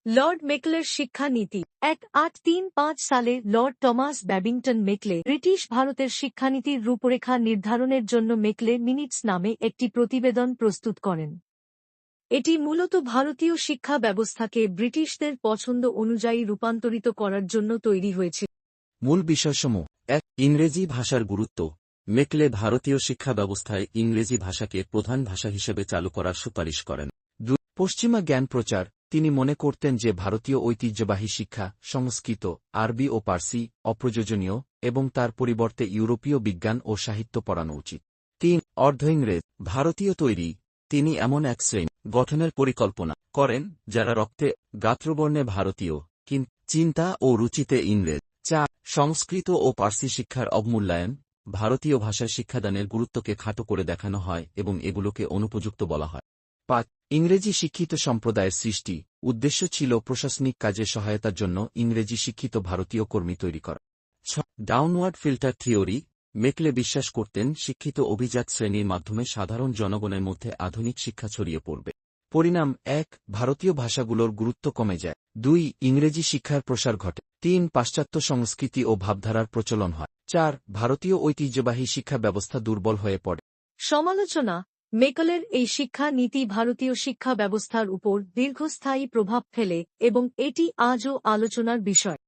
Lord মেকলের শিক্ষা নীতি 1835 সালে Lord Thomas Babington Macaulay British ভারতের শিক্ষানীতির রূপরেখা নির্ধারণের জন্য মেকলে মিনিটস নামে একটি প্রতিবেদন প্রস্তুত করেন। এটি মূলত ভারতীয় শিক্ষা ব্যবস্থাকে ব্রিটিশদের পছন্দ অনুযায়ী রূপান্তরিত করার জন্য তৈরি হয়েছিল। মূল বিষয়সমূহ ১. ইংরেজি ভাষার গুরুত্ব। মেকলে ভারতীয় শিক্ষা ব্যবস্থায় ইংরেজি ভাষাকে প্রধান ভাষা হিসেবে চালু করার সুপারিশ করেন। ২. পশ্চিমা জ্ঞান প্রচার। তিনি মনে করতেন যে ভারতীয় ঐতিহ্যবাহী শিক্ষা, সংস্কৃত, আরবি ও পার্সি অপ্রয়োজনীয় এবং তার পরিবর্তে ইউরোপীয় বিজ্ঞান ও সাহিত্য পড়ানো উচিত। ৩. অর্ধ ইংরেজ ভারতীয় তৈরি। তিনি এমন এক শ্রেণী গঠনের পরিকল্পনা করেন যারা রক্তে গাত্রবর্ণে ভারতীয়, কিন্তু চিন্তা ও রুচিতে ইংরেজ। ৪. সংস্কৃত ও পার্সি শিক্ষার অবমূল্যায়ন। ভারতীয় ভাষার শিক্ষাদানের গুরুত্বকে খাটো করে দেখানো হয় এবং এগুলোকে অনুপযুক্ত বলা হয়। ৫. ইংরেজি শিক্ষিত সম্প্রদায়ের সৃষ্টি। উদ্দেশ্য ছিল প্রশাসনিক কাজে সহায়তার জন্য ইংরেজি শিক্ষিত ভারতীয় কর্মী তৈরি করা। ৬. Downward filter theory. মেকলে বিশ্বাস করতেন শিক্ষিত অভিজাত শ্রেণীর মাধ্যমে সাধারণ জনগণের মধ্যে আধুনিক শিক্ষা ছড়িয়ে পড়বে। পরিণাম ১. ভারতীয় ভাষাগুলোর গুরুত্ব কমে যায়। ২. ইংরেজি শিক্ষার প্রসার ঘটে। ৩. পাশ্চাত্য সংস্কৃতি ও ভাবধারার প্রচলন হয়। ৪. ভারতীয় ঐতিহ্যবাহী শিক্ষা ব্যবস্থা দুর্বল হয়ে পড়ে। সমালোচনা মেকলের এই শিক্ষা নীতি ভারতীয় শিক্ষা ব্যবস্থার উপর দীর্ঘস্থায়ী প্রভাব ফেলে এবং এটি আজও আলোচনার বিষয়।